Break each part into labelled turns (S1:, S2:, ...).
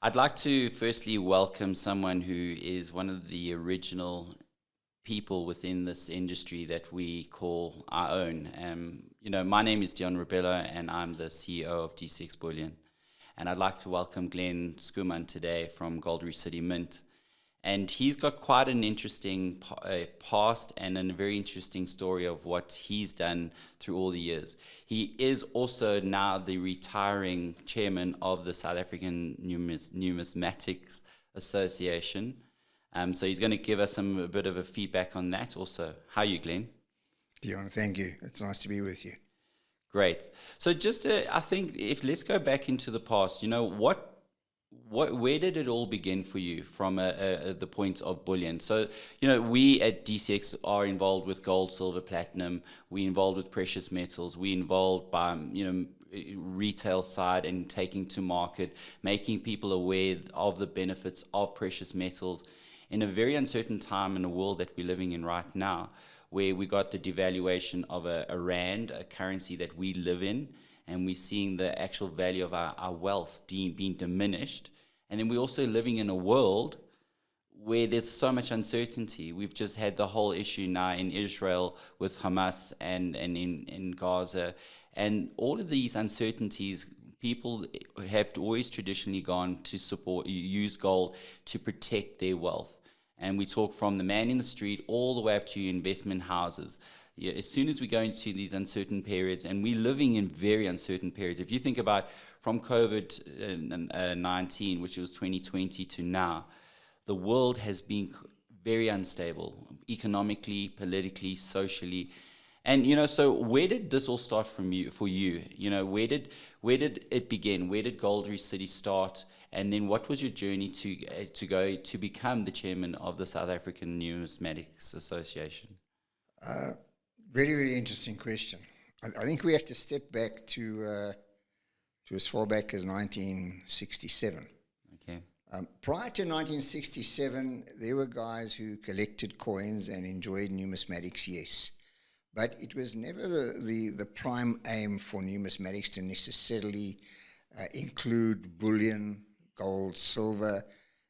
S1: I'd like to firstly welcome someone who is one of the original people within this industry that we call our own. My name is Deon Rebello, and I'm the CEO of DCX Bullion. And I'd like to welcome Glenn Schoeman today from Gold Reef City Mint. And he's got quite an interesting past and a very interesting story of what he's done through all the years. He is also now the retiring chairman of the South African Numismatics Association. So he's going to give us a bit of a feedback on that also. How are you, Glenn?
S2: Deon, thank you. It's nice to be with you.
S1: Great. So just I think let's go back into the past. Where did it all begin for you from the point of bullion? So, we at DCX are involved with gold, silver, platinum. We involved with precious metals. We involved by, retail side and taking to market, making people aware of the benefits of precious metals in a very uncertain time in the world that we're living in right now, where we got the devaluation of a rand, a currency that we live in, and we're seeing the actual value of our wealth being diminished. And then we're also living in a world where there's so much uncertainty. We've just had the whole issue now in Israel with Hamas and in Gaza. And all of these uncertainties, people have always traditionally gone to use gold to protect their wealth. And we talk from the man in the street all the way up to investment houses. Yeah, as soon as we go into these uncertain periods, and we're living in very uncertain periods. If you think about from COVID-19, which was 2020 to now, the world has been very unstable, economically, politically, socially. And, so where did this all start for you? Where did it begin? Where did Gold Reef City start? And then what was your journey to go to become the chairman of the South African Numismatics Association?
S2: Very, very interesting question. I think we have to step back to as far back as 1967.
S1: Okay.
S2: Prior to 1967, there were guys who collected coins and enjoyed numismatics, yes. But it was never the prime aim for numismatics to necessarily include bullion, gold, silver,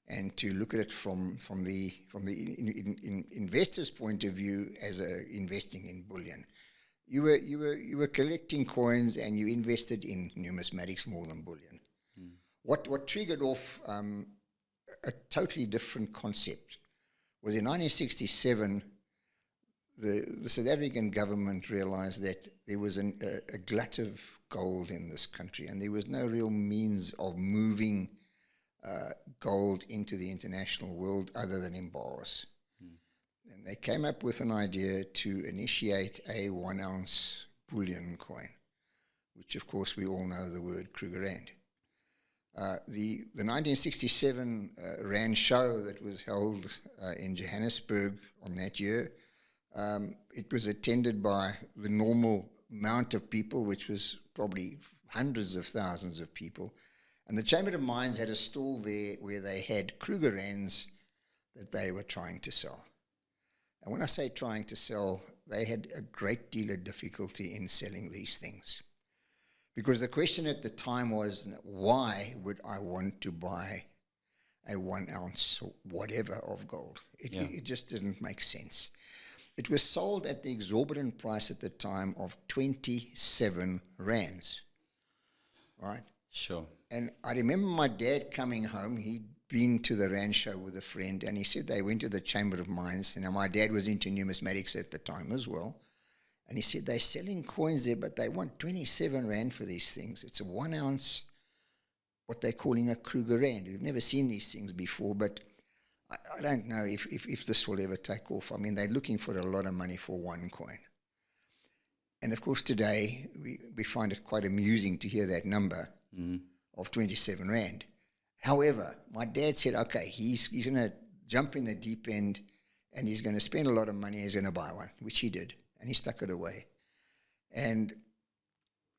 S2: and to look at it from the investor's point of view as investing in bullion. You were collecting coins and you invested in numismatics more than bullion. What triggered off a totally different concept was in 1967. The South African government realized that there was a glut of gold in this country, and there was no real means of moving gold into the international world other than in bars. And they came up with an idea to initiate a 1 ounce bullion coin, which of course we all know the word Kruger Rand. The 1967 Rand show that was held in Johannesburg on that year, it was attended by the normal amount of people, which was probably hundreds of thousands of people. And the Chamber of Mines had a stall there where they had Kruger Rands that they were trying to sell. And when I say trying to sell, they had a great deal of difficulty in selling these things. Because the question at the time was, why would I want to buy a 1 ounce or whatever of gold? It just didn't make sense. It was sold at the exorbitant price at the time of 27 rands, right?
S1: Sure.
S2: And I remember my dad coming home. He'd been to the Rand show with a friend, and he said they went to the Chamber of Mines. And my dad was into numismatics at the time as well. And he said, they're selling coins there, but they want 27 Rand for these things. It's a 1 ounce, what they're calling a Kruger Rand. We've never seen these things before, but I don't know if this will ever take off. I mean, they're looking for a lot of money for one coin. And of course, today, we find it quite amusing to hear that number of 27 Rand. However, my dad said, okay, he's going to jump in the deep end and he's going to spend a lot of money, he's going to buy one, which he did, and he stuck it away. And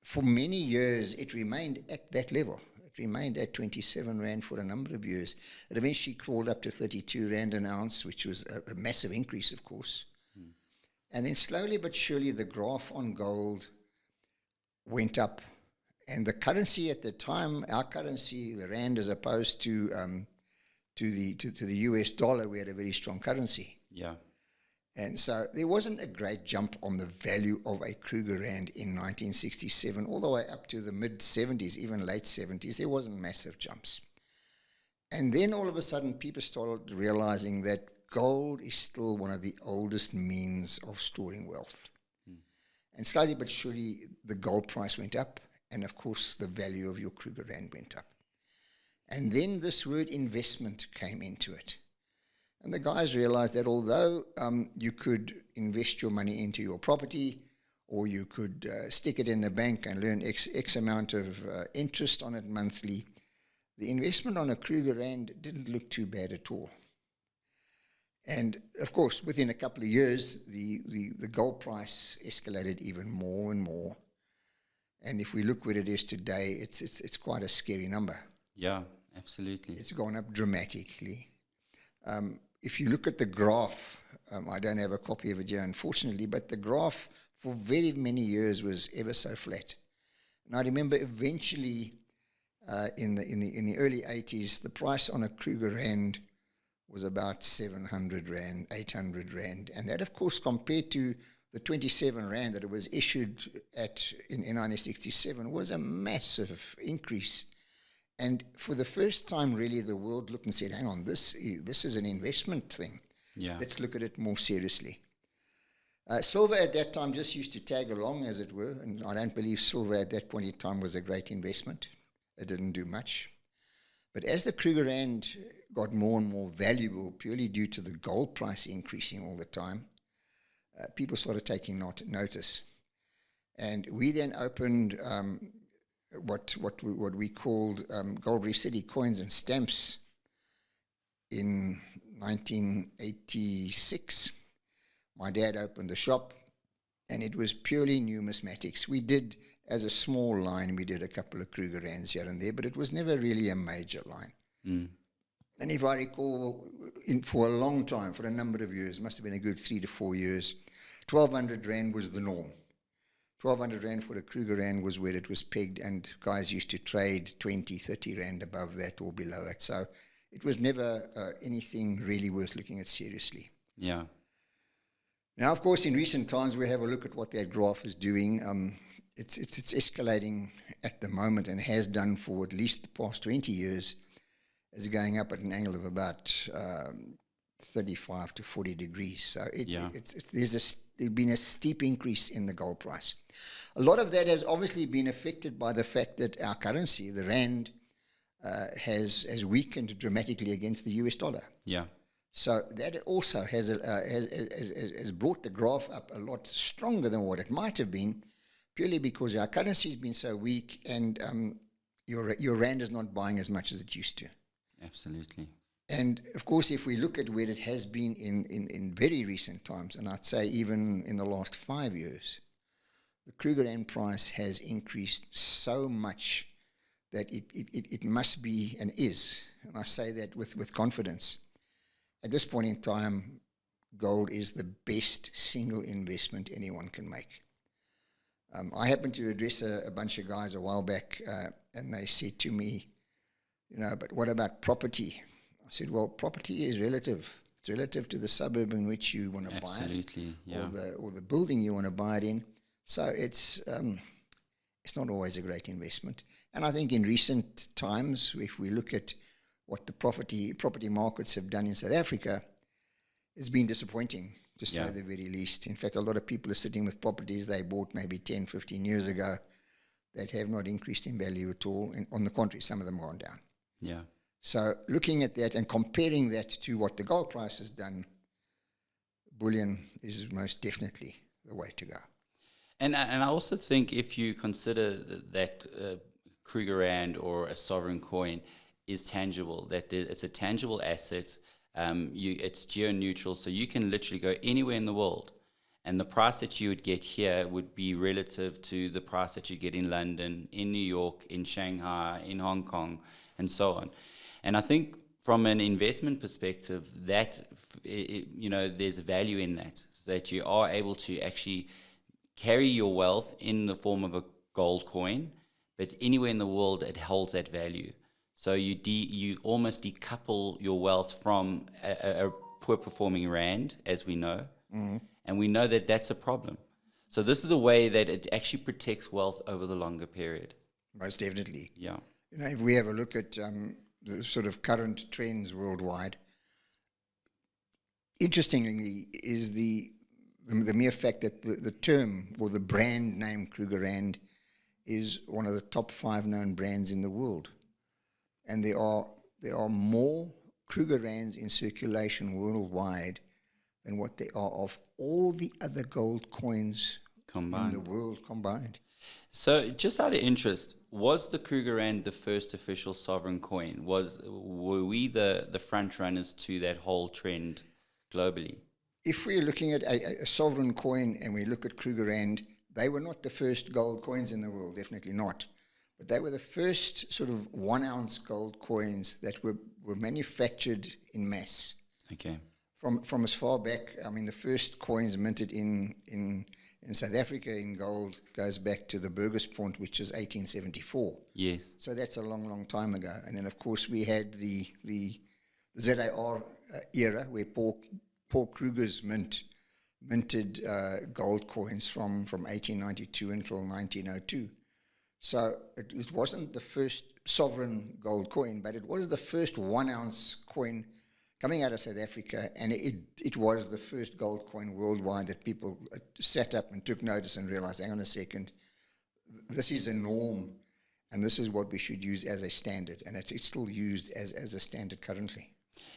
S2: for many years, it remained at that level. It remained at 27 Rand for a number of years. It eventually crawled up to 32 Rand an ounce, which was a massive increase, of course. And then slowly but surely, the graph on gold went up And the currency at the time, our currency, the rand, as opposed to the US dollar, we had a very strong currency.
S1: Yeah.
S2: And so there wasn't a great jump on the value of a Kruger Rand in 1967, all the way up to the mid-70s, even late 70s. There wasn't massive jumps. And then all of a sudden, people started realizing that gold is still one of the oldest means of storing wealth. And slowly but surely, the gold price went up. And of course, the value of your Kruger Rand went up. And then this word investment came into it. And the guys realized that although you could invest your money into your property, or you could stick it in the bank and earn X amount of interest on it monthly, the investment on a Kruger Rand didn't look too bad at all. And of course, within a couple of years, the gold price escalated even more and more. And if we look where it is today, it's quite a scary number.
S1: Yeah, absolutely.
S2: It's gone up dramatically. If you look at the graph, I don't have a copy of it here, unfortunately, but the graph for very many years was ever so flat. And I remember eventually, in the early 80s, the price on a Kruger Rand was about 700 Rand, 800 Rand. And that, of course, compared to the 27 Rand that it was issued at in 1967, was a massive increase. And for the first time, really, the world looked and said, hang on, this is an investment thing.
S1: Yeah.
S2: Let's look at it more seriously. Silver at that time just used to tag along, as it were, and I don't believe silver at that point in time was a great investment. It didn't do much. But as the Kruger Rand got more and more valuable, purely due to the gold price increasing all the time, people started taking notice. And we then opened what we called Gold Reef City Coins and Stamps in 1986. My dad opened the shop, and it was purely numismatics. We did, as a small line, we did a couple of Kruger Rands here and there, but it was never really a major line.
S1: Mm.
S2: And if I recall, for a long time, for a number of years, must have been a good 3 to 4 years, 1,200 Rand was the norm. 1,200 Rand for a Kruger Rand was where it was pegged, and guys used to trade 20, 30 Rand above that or below it. So it was never anything really worth looking at seriously.
S1: Yeah.
S2: Now, of course, in recent times, we have a look at what that graph is doing. It's escalating at the moment, and has done for at least the past 20 years. It's going up at an angle of about 35 to 40 degrees. So there's been a steep increase in the gold price. A lot of that has obviously been affected by the fact that our currency, the rand, has weakened dramatically against the US dollar.
S1: Yeah.
S2: So that also has brought the graph up a lot stronger than what it might have been, purely because our currency has been so weak, and your rand is not buying as much as it used to.
S1: Absolutely.
S2: And of course, if we look at where it has been in very recent times, and I'd say even in the last 5 years, the Kruger Rand price has increased so much that it must be, and is, and I say that with confidence, at this point in time, gold is the best single investment anyone can make. I happened to address a bunch of guys a while back, and they said to me, but what about property? I said, well, property is relative. It's relative to the suburb in which you want to buy it.
S1: Absolutely, yeah.
S2: Or the building you want to buy it in. So it's not always a great investment. And I think in recent times, if we look at what the property markets have done in South Africa, it's been disappointing, to say the very least. In fact, a lot of people are sitting with properties they bought maybe 10, 15 years ago that have not increased in value at all. And on the contrary, some of them gone down.
S1: Yeah.
S2: So looking at that and comparing that to what the gold price has done, bullion is most definitely the way to go.
S1: And I also think if you consider that Kruger Rand or a sovereign coin is tangible, that it's a tangible asset, it's geo-neutral, so you can literally go anywhere in the world, and the price that you would get here would be relative to the price that you get in London, in New York, in Shanghai, in Hong Kong, and so on. And I think from an investment perspective, that there's value in that, so that you are able to actually carry your wealth in the form of a gold coin, but anywhere in the world it holds that value. So you almost decouple your wealth from a poor performing rand, as we know, and we know that that's a problem. So this is a way that it actually protects wealth over the longer period.
S2: Most definitely.
S1: Yeah.
S2: You know, if we have a look at the sort of current trends worldwide, interestingly is the mere fact that the term or the brand name Kruger Rand is one of the top 5 known brands in the world. And there are more Kruger Rands in circulation worldwide than what there are of all the other gold coins
S1: Combined.
S2: in the world combined.
S1: So, just out of interest, was the Kruger Rand the first official sovereign coin? Were we the front runners to that whole trend globally?
S2: If we're looking at a sovereign coin and we look at Kruger Rand, they were not the first gold coins in the world, definitely not. But they were the first sort of 1 ounce gold coins that were manufactured in mass.
S1: Okay.
S2: From as far back, I mean, the first coins minted in South Africa in gold goes back to the Burgerspont, which was 1874.
S1: Yes.
S2: So that's a long, long time ago. And then, of course, we had the ZAR era where Paul Kruger's minted gold coins from 1892 until 1902. So it wasn't the first sovereign gold coin, but it was the first 1 ounce coin coming out of South Africa, and it was the first gold coin worldwide that people sat up and took notice and realized, hang on a second, this is a norm, and this is what we should use as a standard, and it's still used as a standard currently.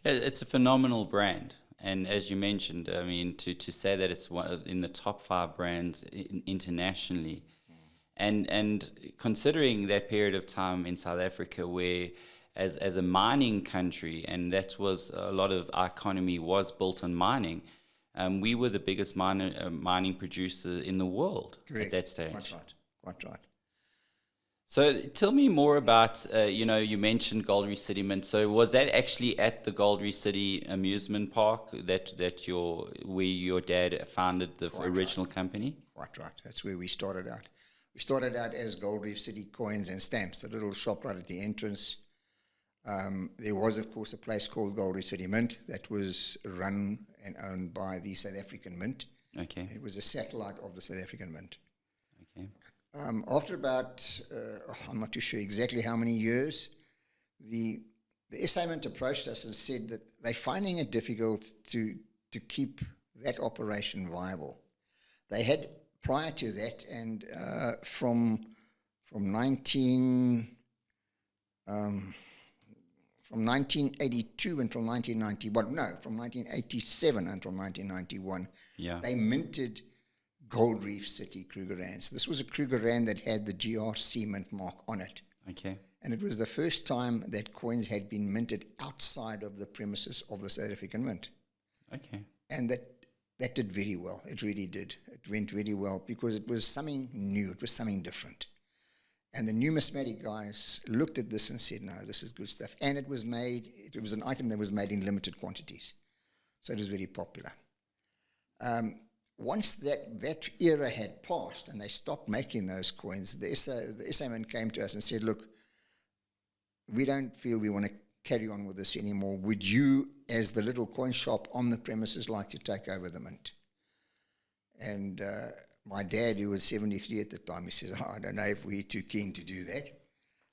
S1: It's a phenomenal brand, and as you mentioned, I mean, to say that it's in the top 5 brands internationally, and considering that period of time in South Africa where as a mining country, and that was a lot of our economy was built on mining, we were the biggest mining producer in the world. Correct. At that stage.
S2: Quite right.
S1: So tell me more about, you mentioned Gold Reef City Mint. So was that actually at the Gold Reef City amusement park where your dad founded the original company?
S2: Quite right. That's where we started out. We started out as Gold Reef City Coins and Stamps, a little shop right at the entrance. There was, of course, a place called Gold Reef City Mint that was run and owned by the South African Mint.
S1: Okay.
S2: It was a satellite of the South African Mint.
S1: Okay.
S2: After about, I'm not too sure exactly how many years, the SA Mint approached us and said that they're finding it difficult to keep that operation viable. They had, prior to that, and from 1982 until 1991, no, from 1987 until 1991, they minted Gold Reef City Kruger Rands. This was a Kruger Rand that had the GRC mint mark on it.
S1: Okay.
S2: And it was the first time that coins had been minted outside of the premises of the South African Mint.
S1: Okay.
S2: And that did very well. It really did. It went really well because it was something new. It was something different. And the numismatic guys looked at this and said, no, this is good stuff. And it was an item that was made in limited quantities. So it was very popular. Once that era had passed and they stopped making those coins, the SA Mint came to us and said, look, we don't feel we want to carry on with this anymore. Would you, as the little coin shop on the premises, like to take over the mint? And my dad, who was 73 at the time, he says, I don't know if we're too keen to do that.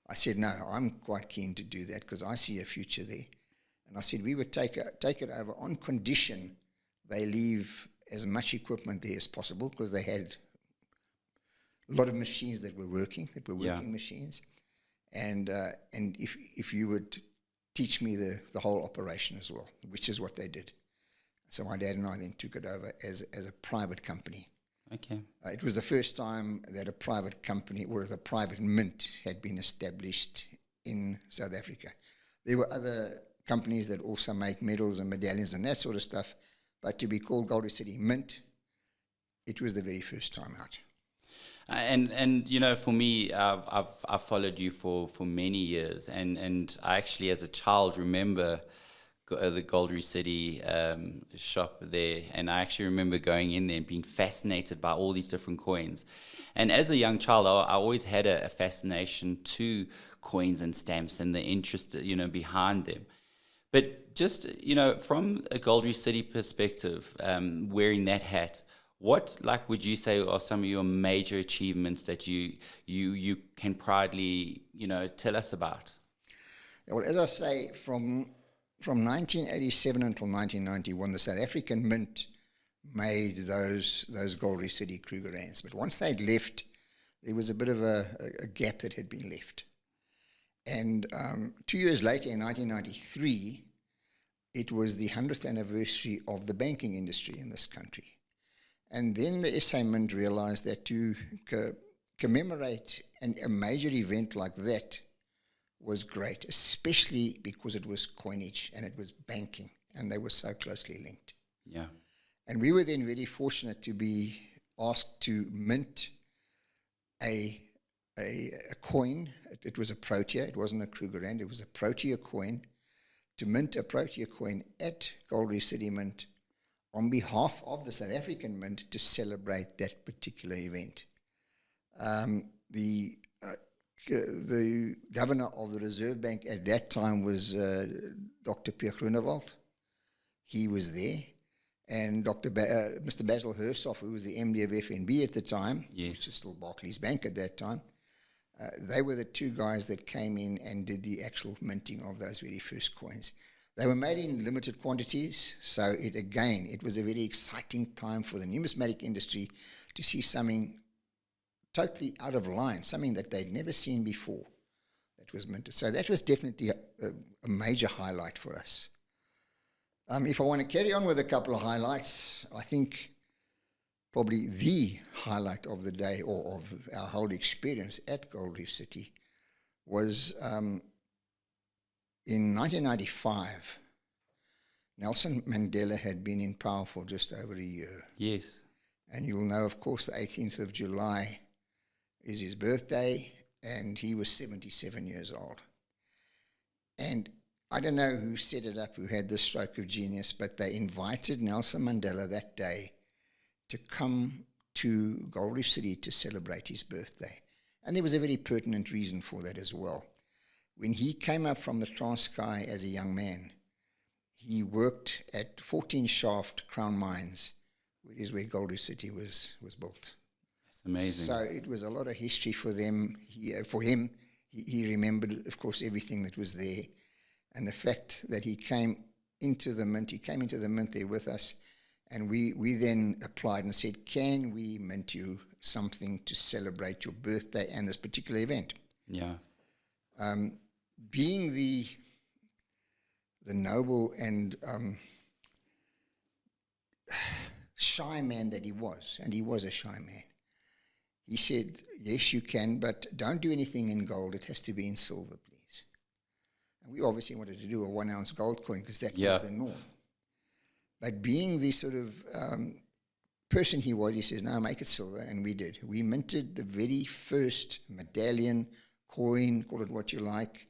S2: I said, no, I'm quite keen to do that because I see a future there. And I said, we would take it over on condition they leave as much equipment there as possible because they had a lot of machines that were working machines. And if you would teach me the whole operation as well, which is what they did. So my dad and I then took it over as a private company.
S1: Okay.
S2: It was the first time that a private company or the private mint had been established in South Africa. There were other companies that also make medals and medallions and that sort of stuff, but to be called Gold Reef City Mint, it was the very first time out.
S1: And for me, I've followed you for many years, and I actually as a child remember the Gold Reef City shop there, and I actually remember going in there and being fascinated by all these different coins. And as a young child, I always had a fascination to coins and stamps and the interest, behind them. But just, from a Gold Reef City perspective, wearing that hat, what, like, would you say are some of your major achievements that you can proudly, tell us about?
S2: Well, as I say, from 1987 until 1991, the South African Mint made those Gold Reef City Krugerrands. But once they'd left, there was a bit of a gap that had been left. And 2 years later, in 1993, it was the 100th anniversary of the banking industry in this country. And then the SA Mint realized that to commemorate a major event like that was great, especially because it was coinage and it was banking, and they were so closely linked.
S1: Yeah.
S2: And we were then very fortunate to be asked to mint a coin. It was a Protea. It wasn't a Krugerrand. It was a Protea coin. To mint a Protea coin at Gold Reef City Mint on behalf of the South African Mint to celebrate that particular event. The governor of the Reserve Bank at that time was Dr. Pierre Groenewald. He was there. And Mr. Basil Hershoff, who was the MD of FNB at the time,
S1: yes,
S2: which is still Barclays Bank at that time, they were the two guys that came in and did the actual minting of those very first coins. They were made in limited quantities, so it was a very exciting time for the numismatic industry to see something totally out of line, something that they'd never seen before that was minted. So that was definitely a major highlight for us. If I want to carry on with a couple of highlights, I think probably the highlight of the day or of our whole experience at Gold Reef City was in 1995. Nelson Mandela had been in power for just over a year.
S1: Yes.
S2: And you'll know, of course, the 18th of July is his birthday, and he was 77 years old. And I don't know who set it up, who had this stroke of genius, but they invited Nelson Mandela that day to come to Gold Reef City to celebrate his birthday. And there was a very pertinent reason for that as well. When he came up from the Transkei as a young man, he worked at 14 Shaft Crown Mines, which is where Gold Reef City was built.
S1: That's amazing.
S2: So it was a lot of history for them. He remembered, of course, everything that was there. And the fact that he came into the mint there with us, and we then applied and said, can we mint you something to celebrate your birthday and this particular event?
S1: Yeah.
S2: Being the noble and shy man that he was, and he was a shy man, he said, yes, you can, but don't do anything in gold. It has to be in silver, please. And we obviously wanted to do a 1 ounce gold coin because that was the norm. But being the sort of person he was, he says, no, make it silver. And we did. We minted the very first medallion, coin, call it what you like,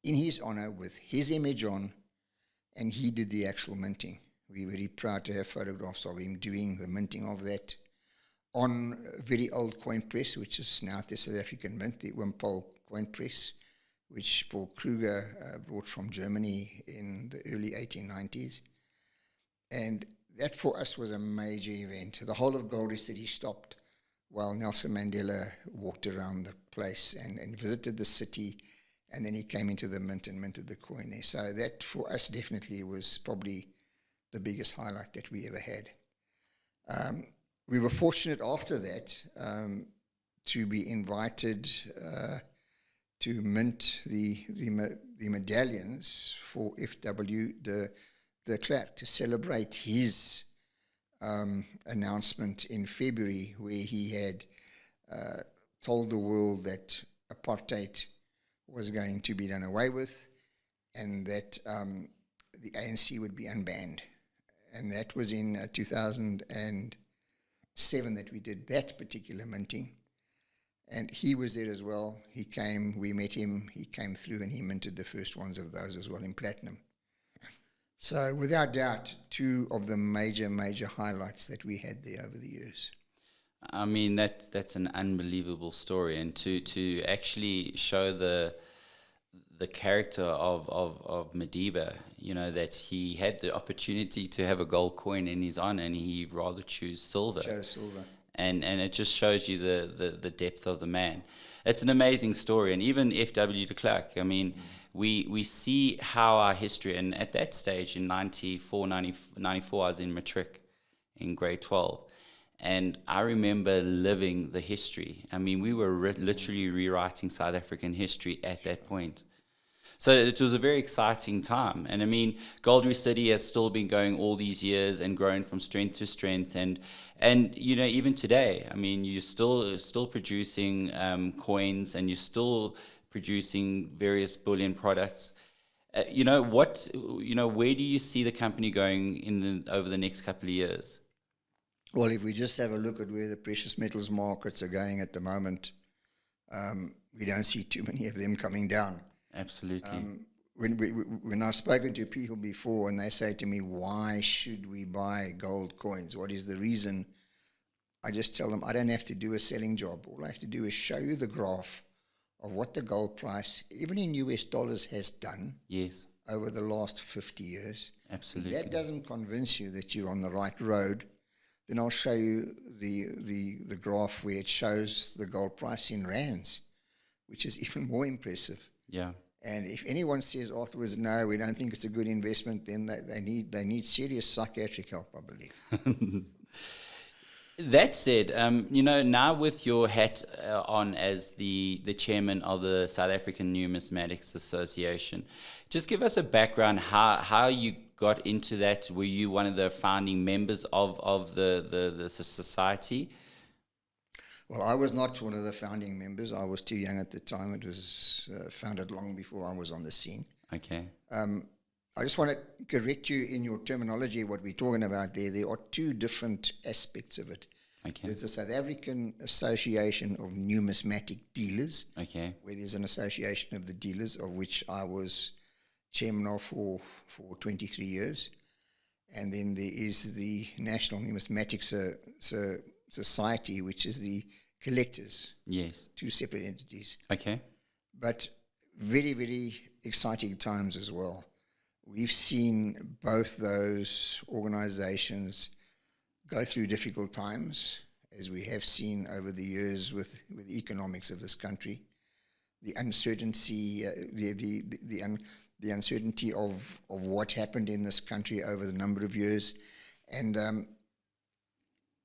S2: in his honor with his image on, and he did the actual minting. We're very proud to have photographs of him doing the minting of that on a very old coin press, which is now the South African Mint, the Wimpole coin press, which Paul Kruger brought from Germany in the early 1890s. And that for us was a major event. The whole of Gold Reef City stopped while Nelson Mandela walked around the place and visited the city, and then he came into the mint and minted the coin there. So that for us definitely was probably the biggest highlight that we ever had. We were fortunate after that to be invited to mint the medallions for F.W. de Klerk to celebrate his announcement in February, where he had told the world that apartheid was going to be done away with and that the ANC would be unbanned. And that was in 2007 that we did that particular minting. And he was there as well. He came, we met him, he came through and he minted the first ones of those as well in platinum. So without doubt, two of the major highlights that we had there over the years.
S1: I mean, that's an unbelievable story, and to actually show the character of Madiba, you know, that he had the opportunity to have a gold coin in his honor, and he rather choose silver.
S2: Chose silver.
S1: And it just shows you the depth of the man. It's an amazing story. And even F.W. de Klerk, I mean, we see how our history, and at that stage in 94, I was in matric in grade 12. And I remember living the history. I mean, we were literally rewriting South African history at that point. So it was a very exciting time. And I mean, Gold Reef City has still been going all these years and grown from strength to strength. And you know, even today, I mean, you're still producing coins, and you're still producing various bullion products. Where do you see the company going over the next couple of years?
S2: Well, if we just have a look at where the precious metals markets are going at the moment, we don't see too many of them coming down.
S1: Absolutely.
S2: When I've spoken to people before and they say to me, why should we buy gold coins? What is the reason? I just tell them I don't have to do a selling job. All I have to do is show you the graph of what the gold price, even in US dollars, has done over the last 50 years.
S1: Absolutely.
S2: If that doesn't convince you that you're on the right road, then I'll show you the graph where it shows the gold price in rands, which is even more impressive.
S1: Yeah.
S2: And if anyone says afterwards, no, we don't think it's a good investment, then they need serious psychiatric help, I believe.
S1: That said, now with your hat on as the chairman of the South African Numismatics Association, just give us a background how you got into that. Were you one of the founding members of the society?
S2: Well, I was not one of the founding members. I was too young at the time. It was founded long before I was on the scene.
S1: Okay.
S2: I just want to correct you in your terminology, what we're talking about there. There are two different aspects of it.
S1: Okay.
S2: There's the South African Association of Numismatic Dealers,
S1: okay,
S2: where there's an association of the dealers, of which I was chairman of for 23 years. And then there is the National Numismatics Society, which is the collectors.
S1: Yes.
S2: Two separate entities.
S1: Okay.
S2: But very, very exciting times as well. We've seen both those organizations go through difficult times, as we have seen over the years with the economics of this country. The uncertainty, the uncertainty of what happened in this country over the number of years. And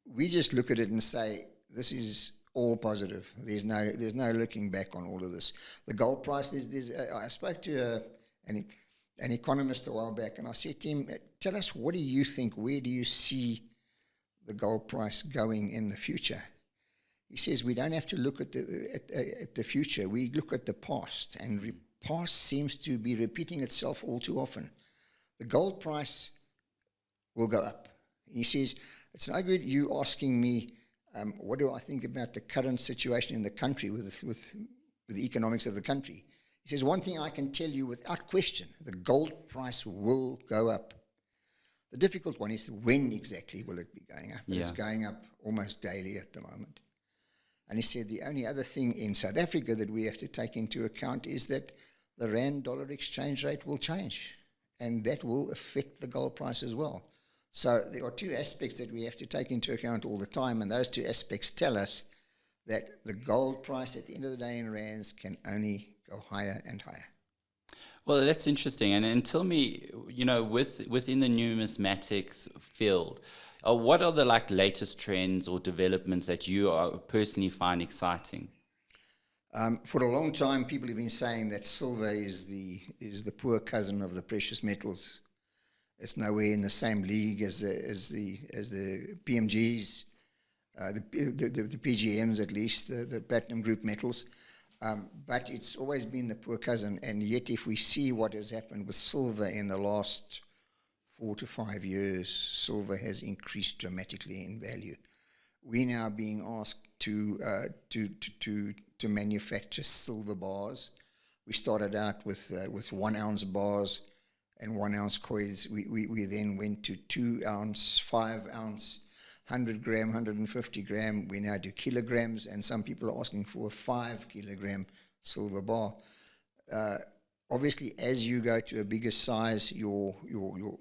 S2: we just look at it and say, this is all positive. There's no looking back on all of this. The gold price, I spoke to an economist a while back, and I said to him, tell us, what do you think? Where do you see the gold price going in the future? He says, we don't have to look at the future. We look at the past, and past seems to be repeating itself all too often. The gold price will go up. He says, it's no good you asking me, what do I think about the current situation in the country with the economics of the country? He says, one thing I can tell you without question, the gold price will go up. The difficult one is when exactly will it be going up? But it's going up almost daily at the moment. And he said the only other thing in South Africa that we have to take into account is that the rand-dollar exchange rate will change, and that will affect the gold price as well. So there are two aspects that we have to take into account all the time, and those two aspects tell us that the gold price at the end of the day in rands can only go higher and higher.
S1: Well, that's interesting. And tell me, within the numismatics field, what are the latest trends or developments that you personally find exciting?
S2: For a long time, people have been saying that silver is the poor cousin of the precious metals. It's nowhere in the same league as the PMGs, the PGMs at least, the platinum group metals. But it's always been the poor cousin, and yet if we see what has happened with silver in the last 4 to 5 years, silver has increased dramatically in value. We're now being asked to manufacture silver bars. We started out with 1 ounce bars. and 1 ounce coins. We then went to 2 ounce, 5 ounce, 100 gram, 150 gram. We now do kilograms, and some people are asking for a 5 kilogram silver bar. Obviously, as you go to a bigger size, your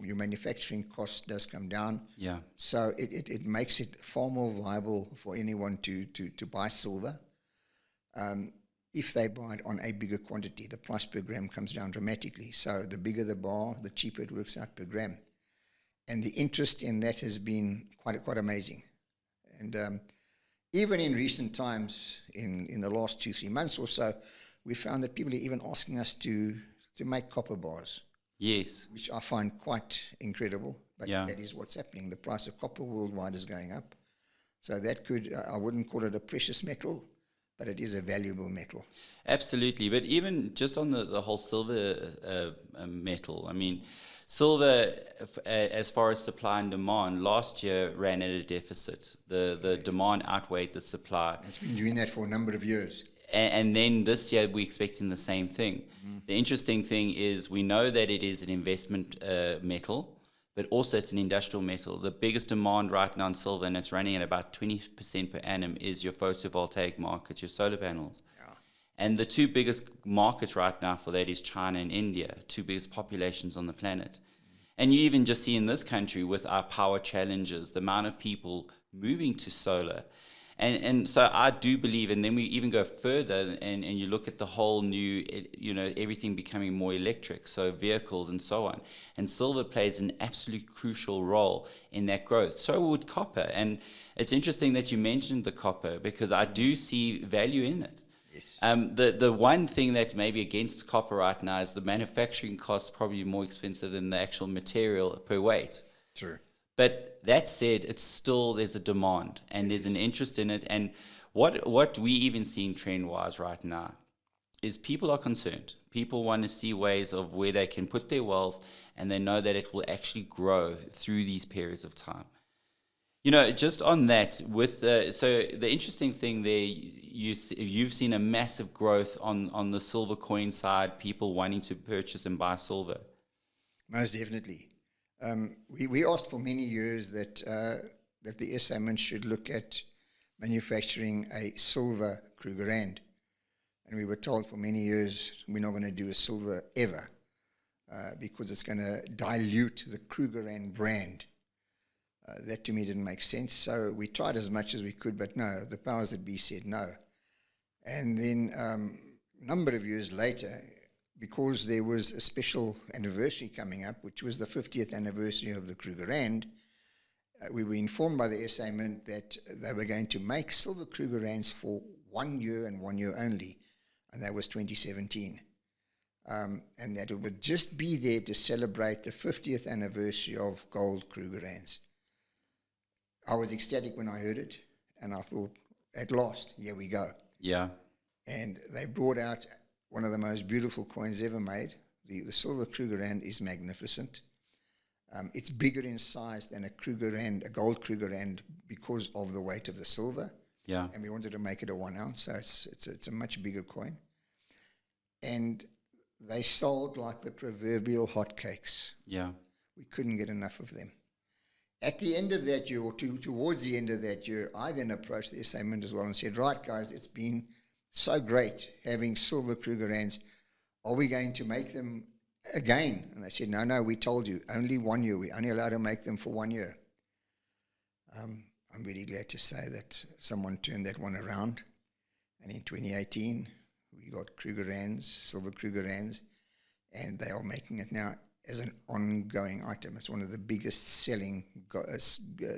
S2: manufacturing cost does come down.
S1: Yeah.
S2: So it makes it far more viable for anyone to buy silver. If they buy it on a bigger quantity, the price per gram comes down dramatically. So the bigger the bar, the cheaper it works out per gram. And the interest in that has been quite amazing. And even in recent times, in the last 2-3 months or so, we found that people are even asking us to make copper bars.
S1: Yes.
S2: Which I find quite incredible. But
S1: Yeah.
S2: that is what's happening. The price of copper worldwide is going up. So that could, I wouldn't call it a precious metal, but it is a valuable metal.
S1: Absolutely. But even just on the whole silver metal, I mean, silver, as far as supply and demand, last year ran at a deficit. The demand outweighed the supply.
S2: It's been doing that for a number of years.
S1: And then this year we're expecting the same thing. The interesting thing is we know that it is an investment metal, but also it's an industrial metal. The biggest demand right now in silver, and it's running at about 20% per annum, is your photovoltaic market, your solar panels.
S2: Yeah.
S1: And the two biggest markets right now for that is China and India, two biggest populations on the planet. And you even just see in this country with our power challenges, the amount of people moving to solar. And so I do believe, and then we even go further and you look at the whole new, everything becoming more electric, so vehicles and so on. And silver plays an absolute crucial role in that growth. So would copper. And it's interesting that you mentioned the copper because I do see value in it. Yes. The one thing that's maybe against copper right now is the manufacturing costs probably more expensive than the actual material per weight.
S2: True.
S1: But that said, it's still, there's a demand and there's an interest in it. And what we even seeing trend-wise right now is people are concerned. People want to see ways of where they can put their wealth and they know that it will actually grow through these periods of time. Just on that, so the interesting thing there, you've seen a massive growth on the silver coin side, people wanting to purchase and buy silver.
S2: Most definitely. We asked for many years that the SA Mint should look at manufacturing a silver Krugerrand. And we were told for many years we're not going to do a silver ever because it's going to dilute the Krugerrand brand. That to me didn't make sense. So we tried as much as we could, but no, the powers that be said no. And then a number of years later, because there was a special anniversary coming up, which was the 50th anniversary of the Krugerrand, we were informed by the SA Mint that they were going to make silver Krugerrands for 1 year and 1 year only, and that was 2017. And that it would just be there to celebrate the 50th anniversary of gold Krugerrands. I was ecstatic when I heard it, and I thought, at last, here we go.
S1: Yeah.
S2: And they brought out one of the most beautiful coins ever made. The silver Krugerrand is magnificent. It's bigger in size than a gold Krugerrand because of the weight of the silver.
S1: Yeah.
S2: And we wanted to make it a 1 ounce, so it's a much bigger coin. And they sold like the proverbial hotcakes.
S1: Yeah.
S2: We couldn't get enough of them. At the end of that year, or towards the end of that year, I then approached the SA Mint as well and said, right, guys, it's been so great having silver Krugerrands. Are we going to make them again? And they said, no, we told you, only 1 year. We're only allowed to make them for 1 year. I'm really glad to say that someone turned that one around. And in 2018, we got Krugerrands, silver Krugerrands, and they are making it now as an ongoing item. It's one of the biggest selling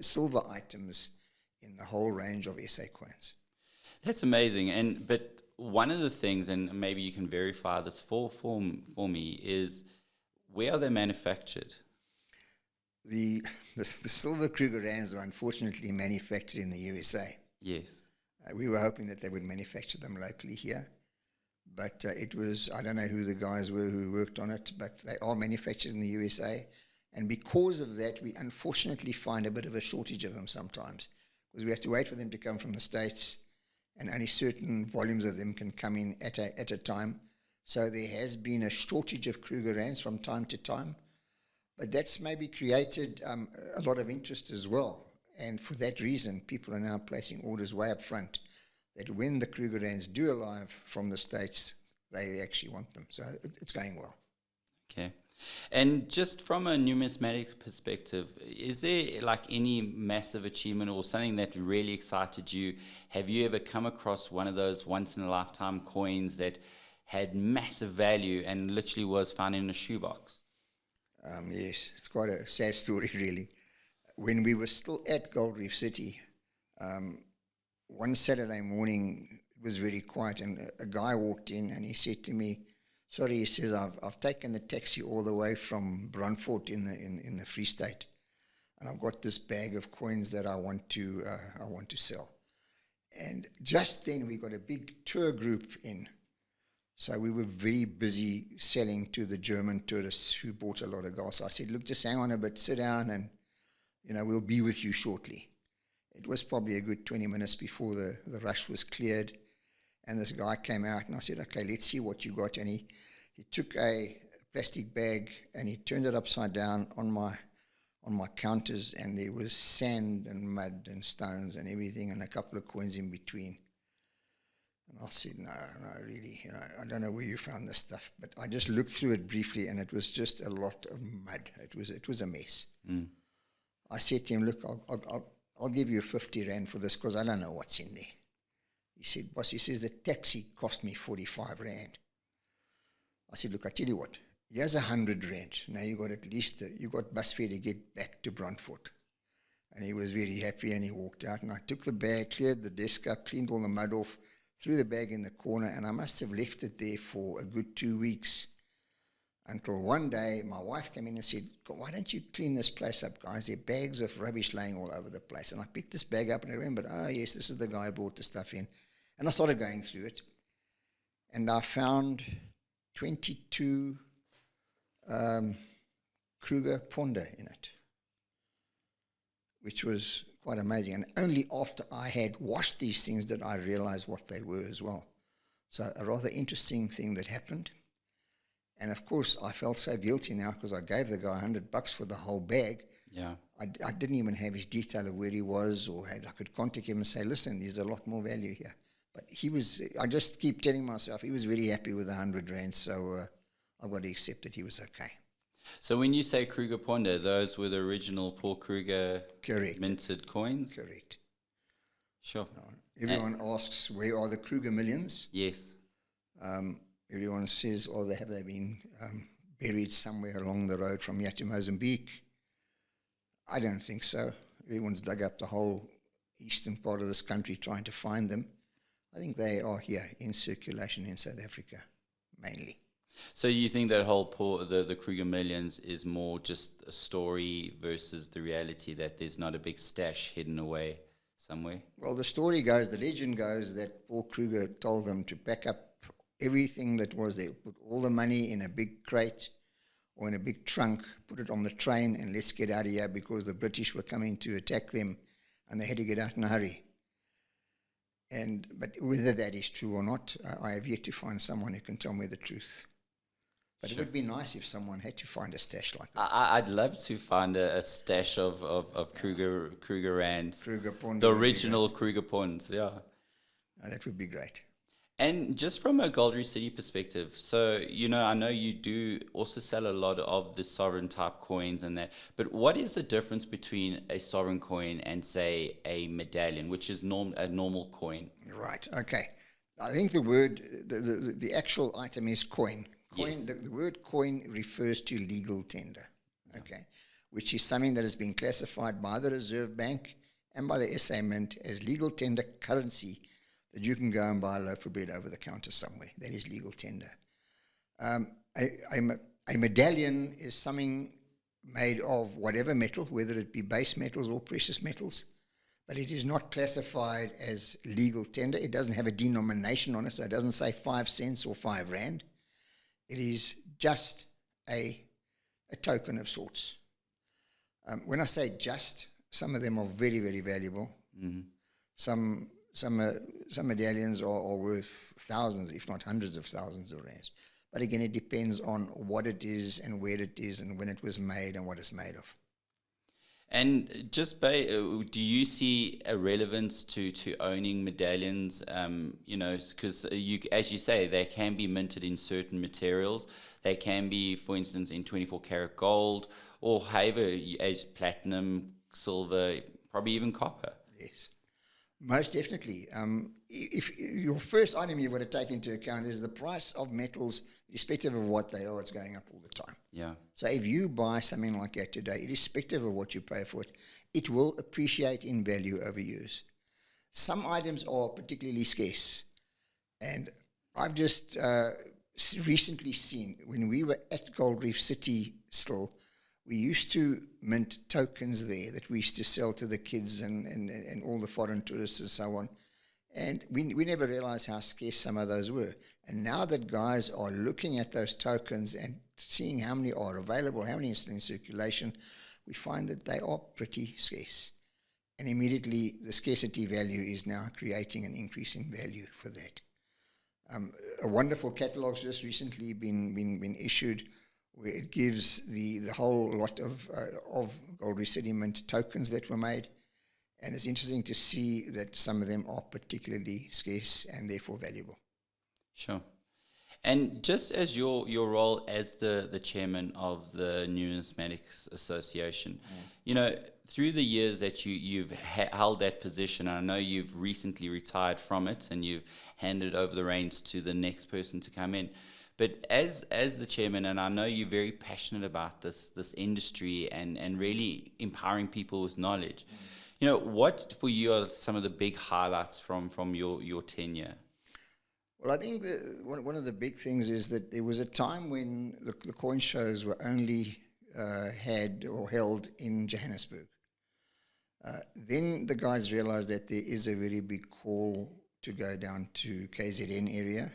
S2: silver items in the whole range of SA coins.
S1: That's amazing. But one of the things, and maybe you can verify this for me, is where are they manufactured?
S2: The silver Krugerrands are unfortunately manufactured in the USA.
S1: Yes.
S2: We were hoping that they would manufacture them locally here. But it was, I don't know who the guys were who worked on it, but they are manufactured in the USA. And because of that, we unfortunately find a bit of a shortage of them sometimes, because we have to wait for them to come from the States, and only certain volumes of them can come in at a time. So there has been a shortage of Krugerrands from time to time. But that's maybe created a lot of interest as well. And for that reason, people are now placing orders way up front that when the Kruger rands do arrive from the States, they actually want them. So it's going well.
S1: Okay. And just from a numismatics perspective, is there like any massive achievement or something that really excited you? Have you ever come across one of those once-in-a-lifetime coins that had massive value and literally was found in a shoebox?
S2: Yes, it's quite a sad story, really. When we were still at Gold Reef City, one Saturday morning, it was very quiet, and a guy walked in and he said to me, sorry, he says, I've taken the taxi all the way from Brandfort in the Free State, and I've got this bag of coins that I want to sell. And just then we got a big tour group in. So we were very busy selling to the German tourists who bought a lot of gold. So I said, look, just hang on a bit, sit down, and we'll be with you shortly. It was probably a good 20 minutes before the rush was cleared. And this guy came out, and I said, okay, let's see what you got. And he took a plastic bag, and he turned it upside down on my counters, and there was sand and mud and stones and everything, and a couple of coins in between. And I said, no, really, I don't know where you found this stuff. But I just looked through it briefly, and it was just a lot of mud. It was a mess. Mm. I said to him, look, I'll give you 50 rand for this because I don't know what's in there. He said, boss, he says, the taxi cost me 45 rand. I said, look, I tell you what, here's 100 rand. Now you got at least, you got bus fare to get back to Brandfort. And he was very happy, and he walked out, and I took the bag, cleared the desk up, cleaned all the mud off, threw the bag in the corner, and I must have left it there for a good 2 weeks until one day my wife came in and said, why don't you clean this place up, guys? There are bags of rubbish laying all over the place. And I picked this bag up and I remembered, oh, yes, this is the guy who brought the stuff in. And I started going through it. And I found 22 Kruger Ponda in it, which was quite amazing. And only after I had washed these things did I realize what they were as well. So a rather interesting thing that happened. And of course, I felt so guilty now because I gave the guy $100 for the whole bag.
S1: Yeah.
S2: I didn't even have his detail of where he was, or I could contact him and say, listen, there's a lot more value here. But I just keep telling myself, he was very happy with 100 rand, so I've got to accept that he was okay.
S1: So when you say Kruger Ponda, those were the original Paul Kruger
S2: Correct.
S1: Minted coins?
S2: Correct.
S1: Sure.
S2: Everyone asks, where are the Kruger millions?
S1: Yes.
S2: Everyone says, have they been buried somewhere along the road from here to Mozambique? I don't think so. Everyone's dug up the whole eastern part of this country trying to find them. I think they are here in circulation in South Africa, mainly.
S1: So you think that whole the Kruger millions is more just a story versus the reality that there's not a big stash hidden away somewhere?
S2: Well, the legend goes that Paul Kruger told them to pack up everything that was there, put all the money in a big crate or in a big trunk, put it on the train, and let's get out of here because the British were coming to attack them and they had to get out in a hurry. But whether that is true or not, I have yet to find someone who can tell me the truth. But It would be nice if someone had to find a stash like that.
S1: I'd love to find a stash of Kruger rands.
S2: Kruger Pond.
S1: The original Kruger Ponds, yeah.
S2: That would be great.
S1: And just from a Gold Reef City perspective, so, I know you do also sell a lot of the sovereign type coins and that, but what is the difference between a sovereign coin and, say, a medallion, which is a normal coin?
S2: Right, okay. I think the word, the actual item is coin.
S1: Yes.
S2: The word coin refers to legal tender, okay, which is something that has been classified by the Reserve Bank and by the SA Mint as legal tender currency that you can go and buy a loaf of bread over the counter somewhere. That is legal tender. A medallion is something made of whatever metal, whether it be base metals or precious metals, but it is not classified as legal tender. It doesn't have a denomination on it, so it doesn't say 5 cents or 5 rand. It is just a token of sorts. When I say just, some of them are very, very valuable. Mm-hmm. Some medallions are worth thousands, if not hundreds of thousands of rands. But again, it depends on what it is and where it is and when it was made and what it's made of.
S1: And just do you see a relevance to owning medallions? Because as you say, they can be minted in certain materials. They can be, for instance, in 24 karat gold, or however, as platinum, silver, probably even copper.
S2: Yes, most definitely. If your first item you've got to take into account is the price of metals, irrespective of what they are, it's going up all the time.
S1: Yeah.
S2: So if you buy something like that today, irrespective of what you pay for it, it will appreciate in value over years. Some items are particularly scarce. And I've just recently seen, when we were at Gold Reef City still, we used to mint tokens there that we used to sell to the kids and all the foreign tourists and so on. And we never realized how scarce some of those were. And now that guys are looking at those tokens and seeing how many are available, how many are still in circulation, we find that they are pretty scarce. And immediately the scarcity value is now creating an increase in value for that. A wonderful catalog's just recently been issued, where it gives the whole lot of Gold Reef City Mint tokens that were made. And it's interesting to see that some of them are particularly scarce and therefore valuable.
S1: Sure. And just as your role as the chairman of the Numismatics Association, through the years that you've held that position, I know you've recently retired from it and you've handed over the reins to the next person to come in. But as the chairman, and I know you're very passionate about this industry and really empowering people with knowledge, what for you are some of the big highlights from your tenure?
S2: Well, I think one of the big things is that there was a time when the coin shows were only had or held in Johannesburg. Then the guys realized that there is a very big call to go down to KZN area,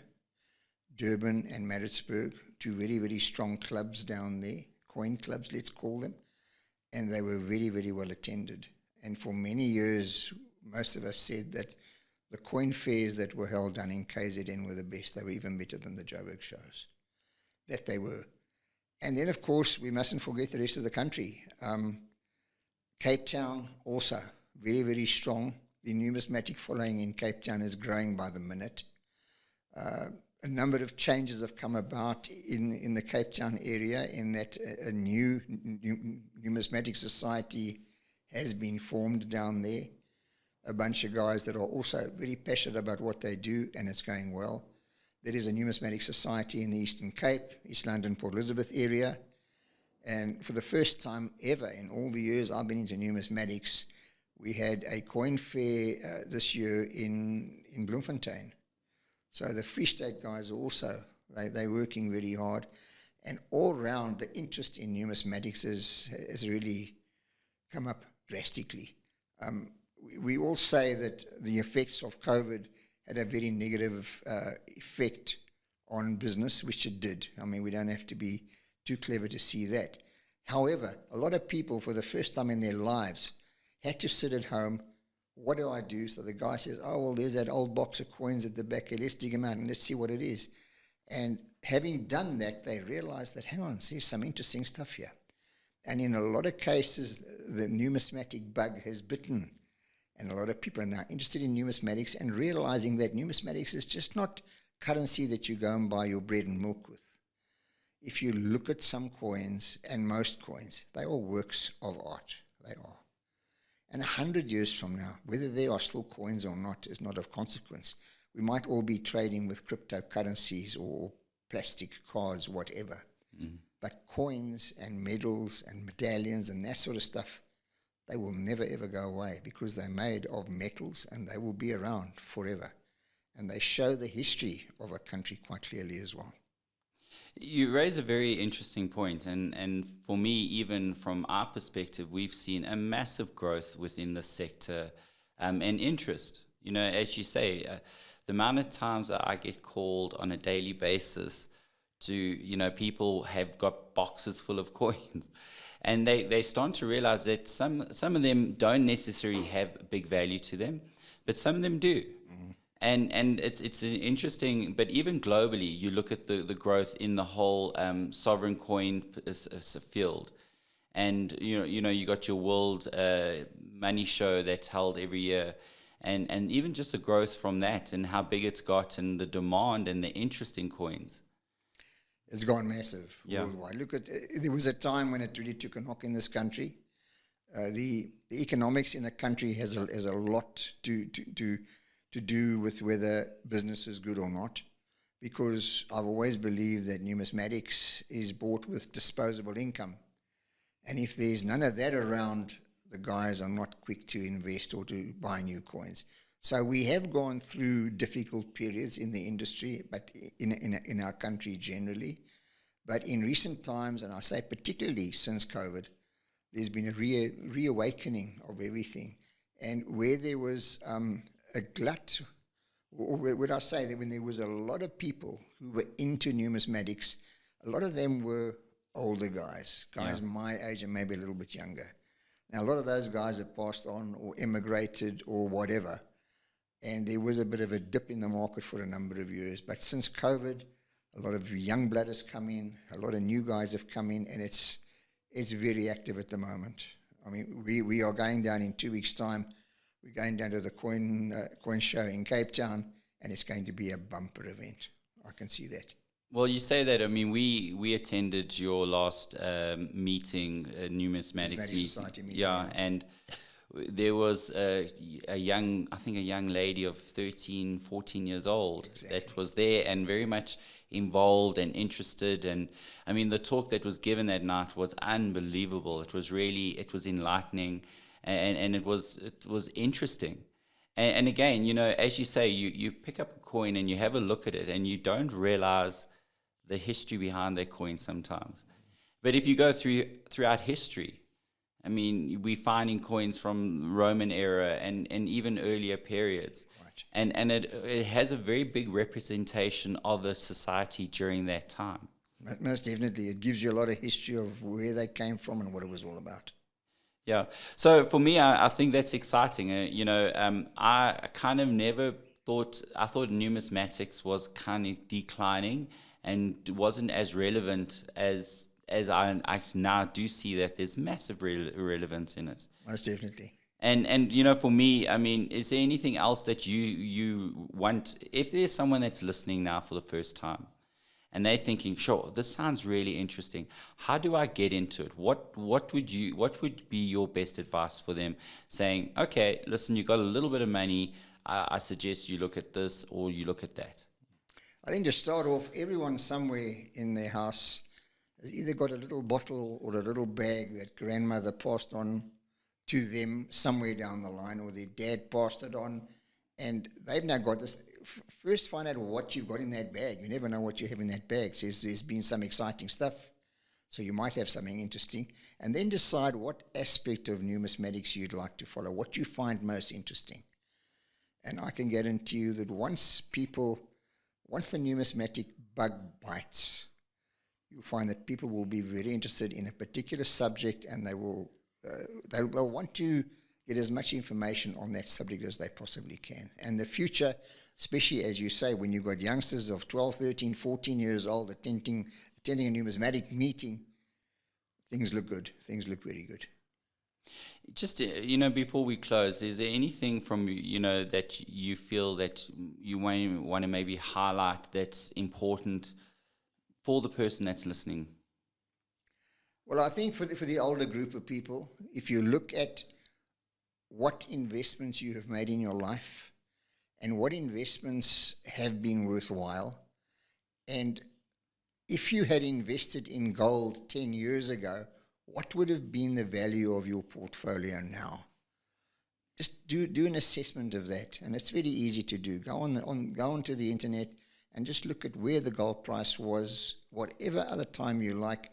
S2: Durban and Maritzburg, two very, very strong clubs down there, coin clubs, let's call them, and they were very, very well attended. And for many years, most of us said that the coin fairs that were held down in KZN were the best. They were even better than the Joburg shows, that they were. And then, of course, we mustn't forget the rest of the country. Cape Town also, very, very strong. The numismatic following in Cape Town is growing by the minute. A number of changes have come about in the Cape Town area, in that a new numismatic society has been formed down there. A bunch of guys that are also very passionate about what they do, and it's going well. There is a numismatic society in the Eastern Cape, East London, Port Elizabeth area. And for the first time ever in all the years I've been into numismatics, we had a coin fair this year in Bloemfontein. So the Free State guys are also, they're working very hard. And all round, the interest in numismatics has really come up drastically. We all say that the effects of COVID had a very negative effect on business, which it did. I mean, we don't have to be too clever to see that. However, a lot of people, for the first time in their lives, had to sit at home. What do I do? So the guy says, oh, well, there's that old box of coins at the back here. Let's dig them out and let's see what it is. And having done that, they realized that, hang on, there's some interesting stuff here. And in a lot of cases, the numismatic bug has bitten. And a lot of people are now interested in numismatics and realizing that numismatics is just not currency that you go and buy your bread and milk with. If you look at some coins, and most coins, they are works of art. They are. And 100 years from now, whether there are still coins or not is not of consequence. We might all be trading with cryptocurrencies or plastic cards, whatever. Mm. But coins and medals and medallions and that sort of stuff, they will never, ever go away because they're made of metals and they will be around forever. And they show the history of a country quite clearly as well.
S1: You raise a very interesting point, and for me, even from our perspective, we've seen a massive growth within the sector and interest. You know, as you say, the amount of times that I get called on a daily basis to, you know, people have got boxes full of coins, and they start to realize that some of them don't necessarily have big value to them, but some of them do. Mm-hmm. And it's an interesting, but even globally, you look at the growth in the whole sovereign coin field, and you got your world money show that's held every year, and even just the growth from that and how big it's got and the demand and the interest in coins.
S2: It's gone massive
S1: Yeah.
S2: worldwide. Look at there was a time when it really took a knock in this country. The economics in a country has a lot to do with whether business is good or not, because I've always believed that numismatics is bought with disposable income, and if there's none of that around, the guys are not quick to invest or to buy new coins. So we have gone through difficult periods in the industry, but in our country generally. But in recent times, and I say particularly since COVID, there's been a reawakening of everything. And where there was a glut, or would I say that when there was a lot of people who were into numismatics, a lot of them were older guys my age and maybe a little bit younger. Now, a lot of those guys have passed on or emigrated or whatever. And there was a bit of a dip in the market for a number of years. But since COVID, a lot of young blood has come in, a lot of new guys have come in, and it's very active at the moment. I mean, we are going down in 2 weeks' time. We're going down to the coin show in Cape Town, and it's going to be a bumper event. I can see that.
S1: Well, you say that. I mean, we attended your last meeting, numismatics meeting.
S2: Society meeting.
S1: Yeah, and there was a young lady of 13, 14 years old that was there and very much involved and interested. And I mean, the talk that was given that night was unbelievable. It was enlightening, and it was interesting. And again, as you say, you pick up a coin and you have a look at it and you don't realize the history behind that coin sometimes. But if you go throughout history, I mean, we're finding coins from Roman era and even earlier periods.
S2: Right.
S1: And it has a very big representation of a society during that time.
S2: Most definitely. It gives you a lot of history of where they came from and what it was all about.
S1: Yeah. So for me, I think that's exciting. I kind of never thought, I thought numismatics was kind of declining and wasn't as relevant as I now do see that there's massive relevance in it.
S2: Most definitely.
S1: And for me, I mean, is there anything else that you want, if there's someone that's listening now for the first time and they're thinking, sure, this sounds really interesting, how do I get into it? What would be your best advice for them, saying, okay, listen, you got a little bit of money, I suggest you look at this or you look at that?
S2: I think to start off, everyone somewhere in their house has either got a little bottle or a little bag that grandmother passed on to them somewhere down the line, or their dad passed it on, and they've now got this. First, find out what you've got in that bag. You never know what you have in that bag. Says there's been some exciting stuff, so you might have something interesting, and then decide what aspect of numismatics you'd like to follow, what you find most interesting. And I can guarantee you that once the numismatic bug bites, you'll find that people will be very interested in a particular subject, and they'll want to get as much information on that subject as they possibly can. And the future, especially as you say, when you've got youngsters of 12, 13, 14 years old attending a numismatic meeting, things look good. Things look very good.
S1: Just, before we close, is there anything from, that you feel that you want to maybe highlight that's important for the person that's listening?
S2: Well, I think for the older group of people, if you look at what investments you have made in your life and what investments have been worthwhile, and if you had invested in gold 10 years ago, what would have been the value of your portfolio now? Just do an assessment of that, and it's very easy to do. Go onto the internet and just look at where the gold price was, whatever other time you like,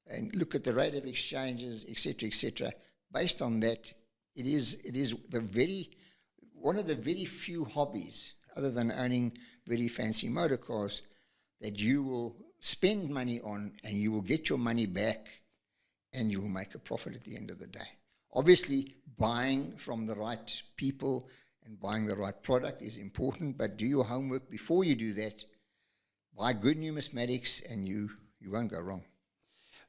S2: and look at the rate of exchanges, etc., etc. Based on that, it is one of the very few hobbies, other than owning very fancy motor cars, that you will spend money on and you will get your money back and you will make a profit at the end of the day. Obviously, buying from the right people and buying the right product is important, but do your homework before you do that. Buy good numismatics and you won't go wrong.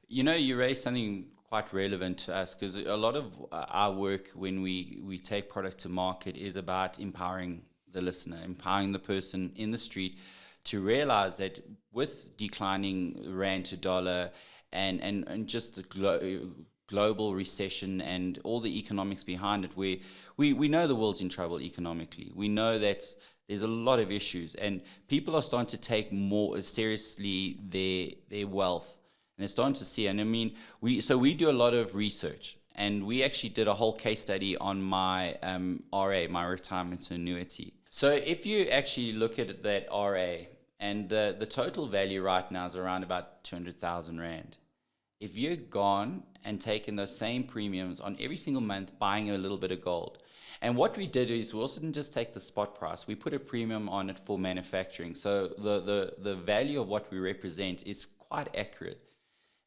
S1: You know, you raised something quite relevant to us, because a lot of our work when we take product to market is about empowering the listener, empowering the person in the street to realize that with declining rand to dollar and just the global recession and all the economics behind it, we know the world's in trouble economically. We know that there's a lot of issues, and people are starting to take more seriously their wealth. And they're starting to see, and I mean, we do a lot of research, and we actually did a whole case study on my RA, my retirement annuity. So if you actually look at that RA, and the total value right now is around about 200,000 Rand. If you're gone and taken those same premiums on every single month, buying a little bit of gold. And what we did is we also didn't just take the spot price, we put a premium on it for manufacturing. So the value of what we represent is quite accurate.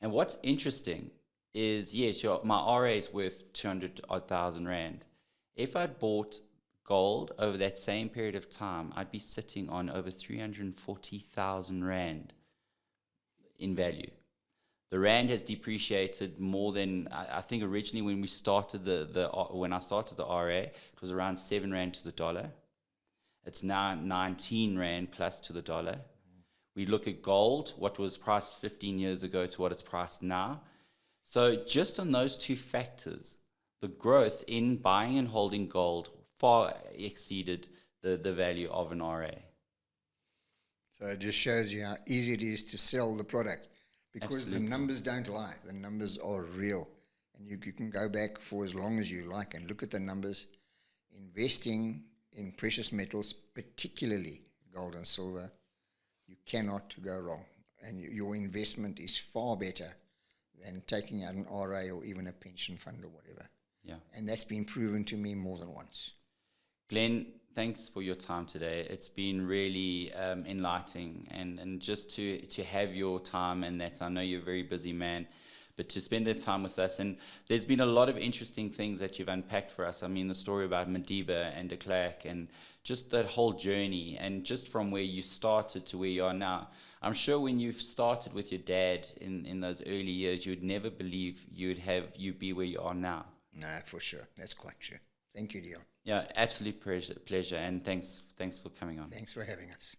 S1: And what's interesting is, yes, my RA is worth 200,000 Rand. If I'd bought gold over that same period of time, I'd be sitting on over 340,000 Rand in value. The Rand has depreciated more than, I think originally when we started when I started the RA, it was around 7 Rand to the dollar. It's now 19 Rand plus to the dollar. We look at gold, what was priced 15 years ago to what it's priced now. So just on those two factors, the growth in buying and holding gold far exceeded the value of an RA.
S2: So it just shows you how easy it is to sell the product, because
S1: Absolutely.
S2: the numbers don't lie. The numbers are real. And you can go back for as long as you like and look at the numbers. Investing in precious metals, particularly gold and silver, you cannot go wrong. And your investment is far better than taking out an RA or even a pension fund or whatever.
S1: Yeah.
S2: And that's been proven to me more than once.
S1: Glenn, thanks for your time today. It's been really enlightening, and just to have your time, and that I know you're a very busy man, but to spend that time with us. And there's been a lot of interesting things that you've unpacked for us. I mean, the story about Madiba and de Klerk, and just that whole journey, and just from where you started to where you are now. I'm sure when you started with your dad in those early years, you would never believe you'd be where you are now.
S2: No, for sure. That's quite true. Thank you, Deon.
S1: Yeah, absolute pleasure, and thanks for coming on.
S2: Thanks for having us.